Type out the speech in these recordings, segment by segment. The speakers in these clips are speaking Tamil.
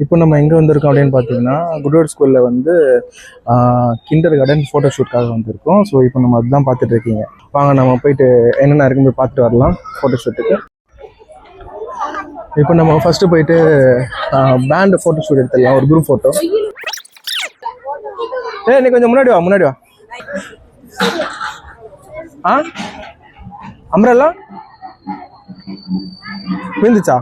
இப்போ நம்ம எங்கே வந்திருக்கோம் அப்படின்னு பார்த்தீங்கன்னா குட்வேர்ட் ஸ்கூலில் வந்து கிண்டர் கார்டன் ஃபோட்டோ ஷூட்காக வந்திருக்கோம். ஸோ இப்போ நம்ம அதுதான் பார்த்துட்டு இருக்கீங்க. வாங்க நம்ம போயிட்டு என்னென்ன இருக்குன்னு போய் பார்த்துட்டு வரலாம் ஃபோட்டோ ஷூட்டுக்கு. இப்போ நம்ம ஃபஸ்ட்டு போயிட்டு பேண்ட் ஃபோட்டோ ஷூட் எடுத்துடலாம், ஒரு குரூப் ஃபோட்டோ. நீ கொஞ்சம் முன்னாடி வா. அம்ரல்லா விழுந்துச்சா?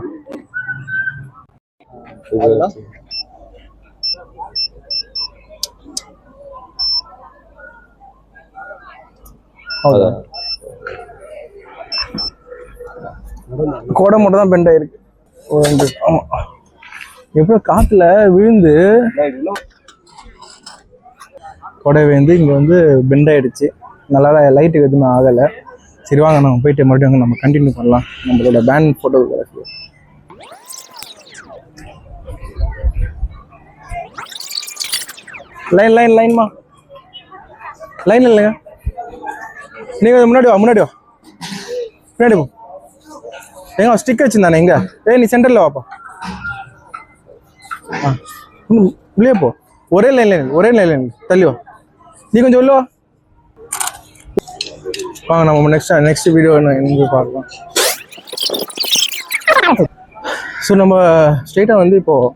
கோடை மட்டும் தான் பெண்ட் ஆயிருக்கு. ஆமா, எப்போ காத்துல விழுந்து கொடை விழுந்து இங்க வந்து பெண்ட் ஆயிடுச்சு. நல்லா லைட்டுக்கு எதுவுமே ஆகலை. சரி வாங்க நம்ம போயிட்டு மறுபடியும் நம்ம கண்டினியூ பண்ணலாம் நம்மளோட பேண்ட் ஃபோட்டோகிராஃபி. லைன்மா லைன் இல்லைங்க, நீங்க முன்னாடி வா போ. எங்க ஸ்டிக் வச்சிருந்தானே எங்க? நீ சென்டர்ல வாப்பா. உள்ளே போ. ஒரே லைன் தள்ளி வா. நீ கொஞ்சம் உள்ள வா. வாங்க நம்ம நெக்ஸ்ட் வீடியோ எங்கே பார்க்கலாம். ஸோ நம்ம ஸ்ட்ரெயிட்டாக வந்து இப்போது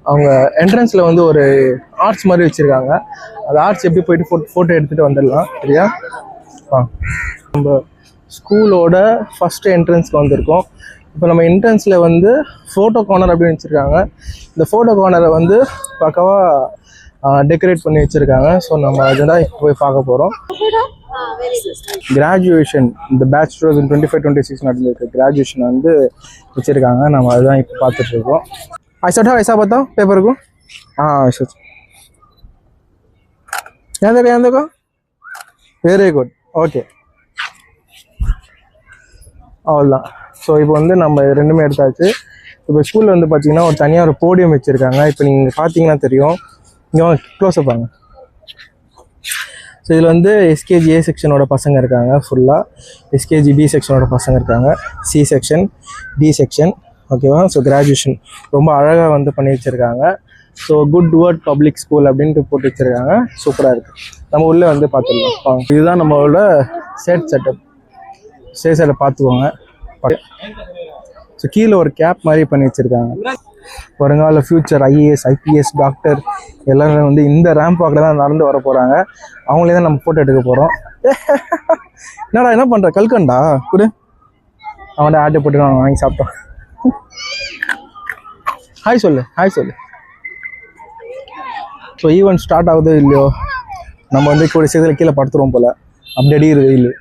அவங்க என்ட்ரன்ஸில் வந்து ஒரு ஆர்ட்ஸ் மாதிரி வச்சுருக்காங்க. அது ஆர்ட்ஸ் எப்படி போயிட்டு ஃபோட்டோ எடுத்துகிட்டு வந்துடலாம். சரியா? நம்ம ஸ்கூலோட ஃபஸ்ட்டு என்ட்ரன்ஸ்க்கு வந்திருக்கோம். இப்போ நம்ம என்ட்ரன்ஸில் வந்து ஃபோட்டோ கார்னர் அப்படின்னு வச்சுருக்காங்க. இந்த ஃபோட்டோ கார்னரை வந்து பக்காவாக டெக்கரேட் பண்ணி வச்சுருக்காங்க. ஸோ நம்ம அதுதான் இப்போ போய் பார்க்க போகிறோம். கிராஜுவேஷன் இந்த பேட்ச் 2025-26 நடந்திருக்கு. கிராஜுவேஷன் வந்து வச்சுருக்காங்க. நம்ம அதுதான் இப்போ பார்த்துட்ருக்கோம். ऐसा बताओ पेपर को. ऐसा यहाँ देखो. Very good. ஓகே, அவ்வளோதான். ஸோ இப்போ வந்து நம்ம ரெண்டுமே எடுத்தாச்சு. இப்போ ஸ்கூலில் வந்து பார்த்தீங்கன்னா ஒரு தனியாக ஒரு போடியம் வச்சுருக்காங்க. இப்போ நீங்கள் பார்த்தீங்கன்னா தெரியும். இங்கே க்ளோஸ்அப் பாருங்க. ஸோ இதில் வந்து எஸ்கேஜி ஏ செக்ஷனோட பசங்க இருக்காங்க ஃபுல்லாக. எஸ்கேஜி பி செக்ஷனோட பசங்க இருக்காங்க. C section, D section. ஓகேவா? ஸோ கிராஜுவேஷன் ரொம்ப அழகாக வந்து பண்ணி வச்சுருக்காங்க. So good word public school அப்படின்ட்டு போட்டு வச்சுருக்காங்க. சூப்பராக இருக்குது. நம்ம உள்ளே வந்து பார்த்துடலாம். இதுதான் நம்மளோட செட்டப். ஸ்டேஜில் பார்த்துக்கோங்க. ஸோ கீழே ஒரு கேப் மாதிரி பண்ணி வச்சுருக்காங்க. வருங்கால ஃப்யூச்சர் ஐஏஎஸ், ஐபிஎஸ், டாக்டர் எல்லாருமே வந்து இந்த ரேம்ப் வாக்கில் தான் நடந்து வர போகிறாங்க. அவங்களே தான் நம்ம ஃபோட்டோ எடுக்க போகிறோம். என்னடா என்ன பண்ணுற? கல்கண்டா கொடு. அவன்கிட்ட ஆட்டை போட்டு வாங்கி சாப்பிட்டோம். ஹாய் சொல்லு. ஸோ ஈவெண்ட் ஸ்டார்ட் ஆகுது இல்லையோ, நம்ம வந்து கூட சேர்த்துல கீழே படுத்துருவோம் போல். அப்படி அடிக்கிறது வெயில்.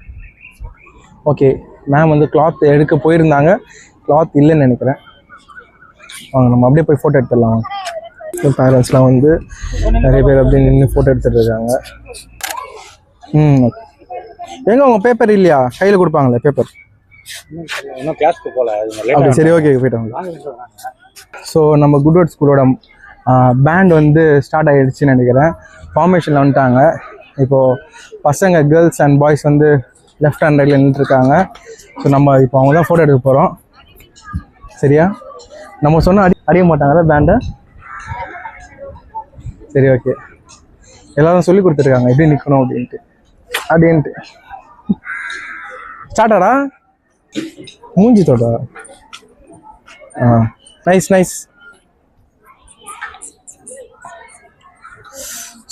ஓகே, மேம் வந்து கிளாத் எடுக்க போயிருந்தாங்க. கிளாத் இல்லைன்னு நினைக்கிறேன். வாங்க நம்ம அப்படியே போய் ஃபோட்டோ எடுத்துடலாம். பேரண்ட்ஸ்லாம் வந்து நிறைய பேர் அப்படியே நின்று ஃபோட்டோ எடுத்துகிட்டு இருக்காங்க. ஓகே. எங்க உங்கள் பேப்பர் இல்லையா? கையில் கொடுப்பாங்களே பேப்பர். அப்படி சரி, ஓகே போயிட்டாங்க. ஸோ நம்ம குட்வேர்ட் ஸ்கூலோட பேண்ட் வந்து ஸ்டார்ட் ஆகிடுச்சுன்னு நினைக்கிறேன். ஃபார்மேஷனில் வந்துட்டாங்க. இப்போது பசங்க கேர்ள்ஸ் அண்ட் பாய்ஸ் வந்து லெஃப்ட் ஹேண்ட் ரைட்டில் நின்றுருக்காங்க. ஸோ நம்ம இப்போ அவங்க தான் ஃபோட்டோ எடுக்க போகிறோம். சரியா? நம்ம சொன்னால் அறிய மாட்டாங்கல்ல பேண்டை. சரி, ஓகே. எல்லாரும் சொல்லி கொடுத்துருக்காங்க எப்படி நிற்கணும் அப்படின்ட்டு. ஸ்டார்டாடா மூஞ்சி தோட்டா. நைஸ்.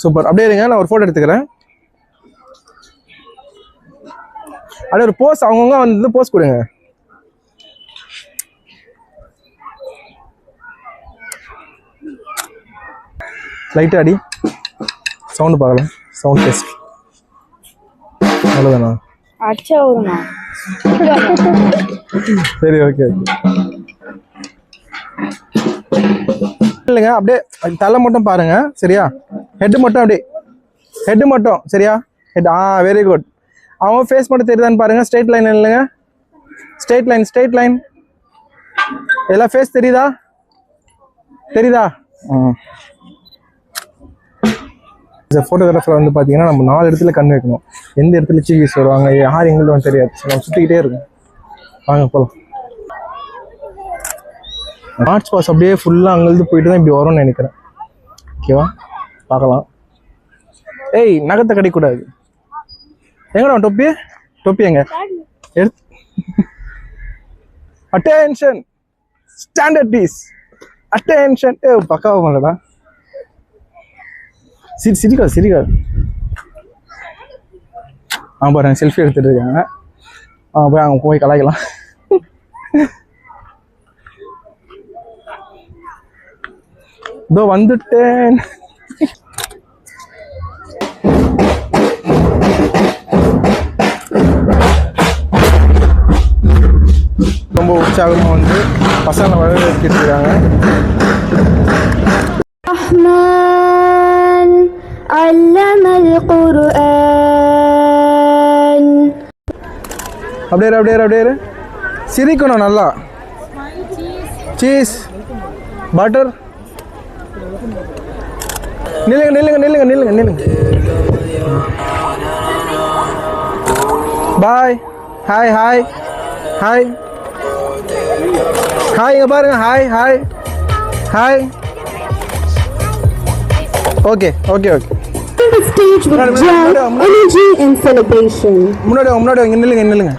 சூப்பர். அப்படியே இருங்க, நான் ஒரு ஃபோட்டோ எடுத்துக்கிறேன். அப்படியே ஒரு போஸ் அவங்கவுங்க வந்து போஸ் கொடுங்க. லைட்டாக அடி. சவுண்டு பார்க்கலாம். Sound test. அவ்வளோதானா? சரி, ஓகே. இல்லைங்க, அப்படியே தலை மட்டும் பாருங்க. சரியா? ஹெட்டு மட்டும். சரியா? ஹெட். Very good. அவங்க ஃபேஸ் மட்டும் தெரியுதான்னு பாருங்க. ஸ்ட்ரெயிட் லைன் இல்லைங்க. Straight line. எல்லாம் ஃபேஸ் தெரியுதா? ஃபோட்டோகிராஃபர் வந்து பார்த்தீங்கன்னா நம்ம 4 இடத்துல கண் வைக்கணும். எந்த இடத்துல சீஃப் வருவாங்க, யார் எங்களுக்கு தெரியாது. நம்ம சுற்றிக்கிட்டே இருக்கும். வாங்க போகலாம். மார்ச் பாஸ் அப்படியே ஃபுல்லாக அங்கேருந்து போயிட்டு தான் இப்படி வரும்னு நினைக்கிறேன். ஓகேவா, பார்க்கலாம். ஏய், நகத்தை கடிக்கூடாது. எங்கடா டொப்பி? டொப்பி எங்க எடுத்து? Attention, stand at ease, attention. பக்காவா பண்ணலடா. சிரிக்காது. பாருங்க, செல்ஃபி எடுத்துட்டு இருக்காங்க. போய் அங்கே போய் கலாய்க்கலாம். இதோ வந்துட்டேன். ரொம்ப உற்சாகமா வந்து பசங்களை வரவேற்கிட்டு இருக்காங்க. அப்படியே சிரிக்கணும் நல்லா. Cheese, butter. நில்லுங்க. பாய். ஹாய். இங்க பாருங்க. Hi. Okay. The stage with joy, energy and celebration. முன்னாடி நில்லுங்க.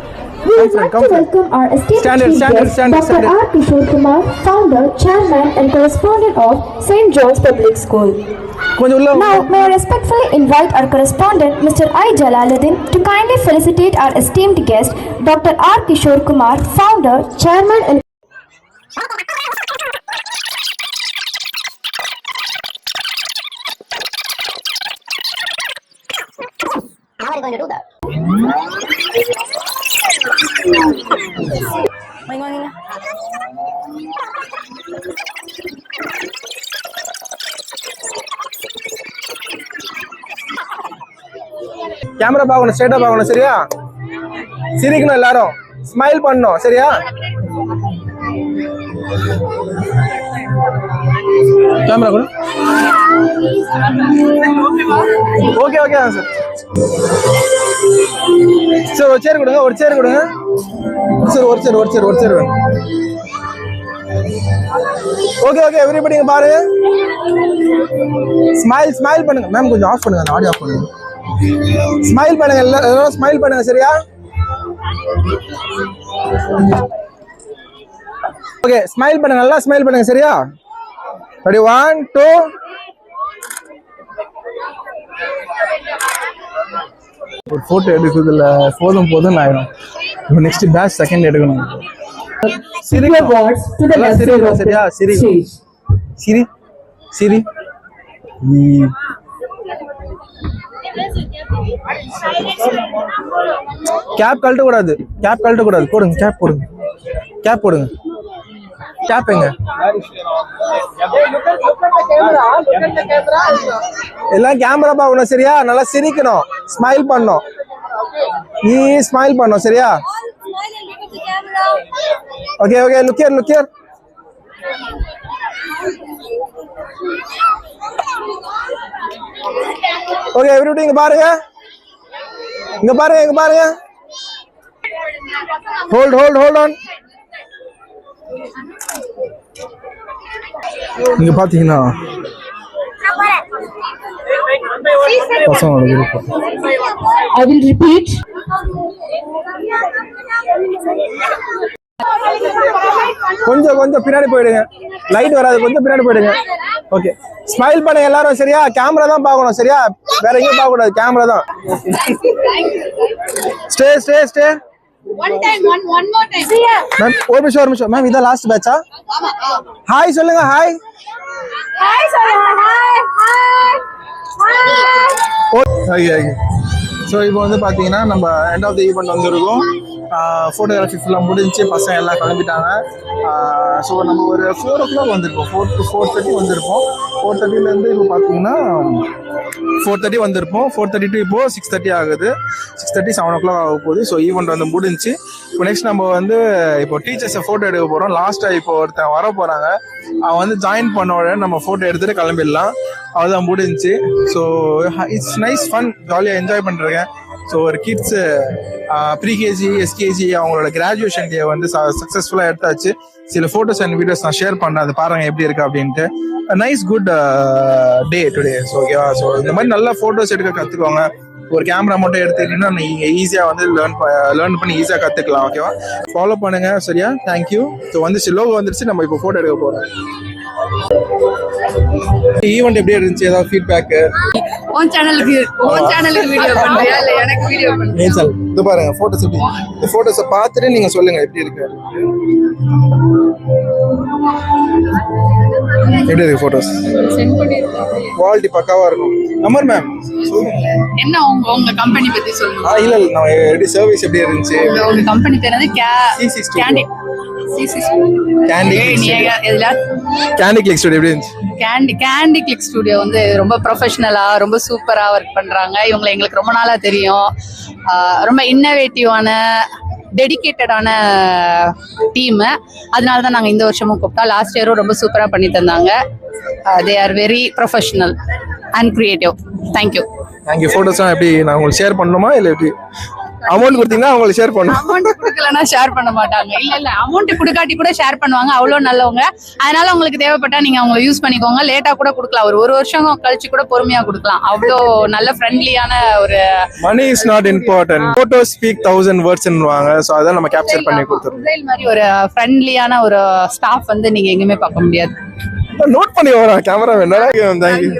We would like to welcome our esteemed chief guest, Dr. R. Kishore Kumar, founder, chairman and correspondent of St. John's Public School. Now, may I respectfully invite our correspondent, Mr. I. Jalaluddin, to kindly felicitate our esteemed guest, Dr. R. Kishore Kumar, founder, chairman and How are you going to do that? Camera பார்க்கணும், ஸ்ட்ரைட்டா பார்க்கணும். சரியா? சிரிக்கணும், எல்லாரும் ஸ்மைல் பண்ணணும். சரியா? கேமரா கூட ஓகே சார். சார் ஒரு சேர் கொடுங்க. சார் ஒரு சேர் வேணும். ஓகே எவ்ரிபடி பாருங்க. ஸ்மைல் பண்ணுங்க. மேம் கொஞ்சம் ஆஃப் பண்ணுங்க, அந்த ஆடியோ ஆஃப் பண்ணுங்க. ஸ்மைல் பண்ணுங்க, எல்லாரும் ஸ்மைல் பண்ணுங்க. சரியா? ஓகே, ஸ்மைல் பண்ணுங்க, நல்லா ஸ்மைல் பண்ணுங்க. சரியா? ரெடி, 1 2. ஒரு போட்டோ எடுக்கிறதுல போதும் ஆயிடும். இப்போ நெக்ஸ்ட் பேட்ச் செகண்ட் எடுக்கணும். சரியா? சிரி. கேப் கழட்ட கூடாது. போடுங்க. கேப் எங்க? எல்லாம் கேமரா பார்க்கணும். சரியா? நல்லா சிரிக்கணும், ஸ்மைல் பண்ணணும். நீ ஸ்மைல் பண்ணணும். சரியா? Okay look here. Okay everybody இங்க பாருங்க. Hold on. இங்க பாத்தீங்கன்னா பசங்களோட விருப்பம். I will repeat. கொஞ்சம் பின்னாடி போயிடுங்க. லைட் வராது, கொஞ்சம் பின்னாடி போயிடுங்க. ஓகே, ஸ்மைல் பண்ணுங்க எல்லாரும். சரியா? கேமரா தான் பார்க்கணும். சரியா? வேற எங்கேயும் பார்க்க கூடாது, கேமரா தான். Stay. One more time. Ma'am ஒரு நிமிஷம். மேம் இதான் லாஸ்ட் பேட்சா? ஹாய் சொல்லுங்க. ஹாய். ஓகே. ஸோ இப்போ வந்து பார்த்தீங்கன்னா நம்ம எண்ட் ஆஃப் த ஈவெண்ட் வந்துருக்கோம். ஃபோட்டோகிராஃபி ஃபுல்லாக முடிஞ்சு பசங்க எல்லாம் கிளம்பிட்டாங்க. ஸோ நம்ம ஒரு 4 o'clock வந்திருப்போம். 4 to 4:30 வந்திருப்போம். 4:30 இப்போ பார்த்தீங்கன்னா 4:30 வந்திருப்போம். 4:30 to இப்போ 6:30 ஆகுது. 6:30 7 o'clock ஆக போகுது. ஸோ ஈவெண்ட் வந்து முடிஞ்சு இப்போ நெக்ஸ்ட் நம்ம வந்து இப்போ டீச்சர்ஸை ஃபோட்டோ எடுக்க போகிறோம். லாஸ்ட்டாக இப்போ ஒருத்தன் வர போகிறாங்க. அவன் வந்து ஜாயின் பண்ண உடனே நம்ம ஃபோட்டோ எடுத்துகிட்டு கிளம்பிடலாம். அதுதான் முடிஞ்சு. ஸோ இட்ஸ் நைஸ் ஃபன், ஜாலியாக என்ஜாய் பண்ணுறேன். ஸோ ஒரு கிட்ஸு ப்ரீகேஜி எஸ்கேஜி அவங்களோட கிராஜுவேஷன் டே வந்து சக்ஸஸ்ஃபுல்லாக எடுத்தாச்சு. சில ஃபோட்டோஸ் அண்ட் வீடியோஸ் நான் ஷேர் பண்ணேன், அது பாருங்க எப்படி இருக்கு அப்படின்ட்டு. Nice good day today. So ஓகேவா, ஸோ இந்த மாதிரி நல்லா ஃபோட்டோஸ் எடுக்க கற்றுக்கோங்க. ஒரு கேமரா மட்டும் எடுத்துக்கிட்டீங்கன்னா நீங்க ஈஸியா வந்து லேர்ன் பண்ணி ஈஸியா கத்துக்கலாம். ஓகேவா, ஃபாலோ பண்ணுங்க. சரியா, தேங்க்யூ. ஸோ வந்துச்சு, லோகோ வந்துருச்சு. நம்ம இப்போ போட்டோ எடுக்க போறோம். ஈவென்ட் எப்படி இருந்துச்சு? ஏதாவது ஃபீட்பேக்? உன் சேனலுக்கு வீடியோ பண்றியா இல்ல எனக்கு வீடியோ பண்றியா? இது பாருங்க போட்டோஸ் எப்படி. இந்த போட்டோஸை பார்த்துட்டு நீங்க சொல்லுங்க எப்படி இருக்கு. எப்படி இருக்கு போட்டோஸ்? சென்ட் பண்ணிருக்கேன். குவாலிட்டி பக்காவா இருக்கும். அமர் மேம் என்ன உங்க கம்பெனி பத்தி சொல்லுங்க. இல்ல நம்ம எப்படி சர்வீஸ் எப்படி இருந்துச்சு? உங்க கம்பெனி பேர் வந்து கேண்டி கிளிக் ஸ்டுடியோ எப்படி இருந்துச்சு? கேண்டி கிளிக் ஸ்டுடியோ வந்து ரொம்ப ப்ரொஃபஷனலா ரொம்ப சூப்பரா ஒர்க் பண்றாங்க. இவங்களை எங்களுக்கு ரொம்ப நாளா தெரியும். ரொம்ப இன்னோவேட்டிவான டெடிகேட்டடான டீம். அதனால தான் நாங்கள் இந்த வருஷமும் கூப்பிட்டோம். லாஸ்ட் இயரும் ரொம்ப சூப்பராக பண்ணி தந்தாங்க. They are very professional and creative. Thank you. ஃபோட்டோஸ்லாம் எப்படி நான் உங்களுக்கு ஷேர் பண்ணணுமா இல்லை எப்படி? அமௌண்ட் கொடுத்தீங்கன்னா அவங்களுக்கு ஷேர் பண்ணணும். அமௌண்ட் கொடுக்கலன்னா ஷேர் பண்ண மாட்டாங்க. இல்ல அமௌண்ட் கொடுக்காட்டி கூட ஷேர் பண்ணுவாங்க. அவ்வளோ நல்லவங்க. அதனால உங்களுக்கு தேவைப்பட்டா நீங்க அவங்க யூஸ் பண்ணிக்கோங்க. லேட்டா கூட கொடுக்கலாம். ஒரு வருஷம் கழிச்சு கூட பொறுமையா கொடுக்கலாம். அவ்வளோ நல்ல ஃப்ரெண்ட்லியான ஒரு. Money is not important. Photos speak 1000 wordsன்னுவாங்க. ஸோ அதான் நம்ம கேப்சர் பண்ணி கொடுத்துருவோம். மொபைல் மாதிரி ஒரு ஃப்ரெண்ட்லியான ஒரு ஸ்டாஃப் வந்து நீங்க எங்கேயுமே பார்க்க முடியாது. நோட் பண்ணி வரேன் கேமரா வேணா. தேங்க்யூ.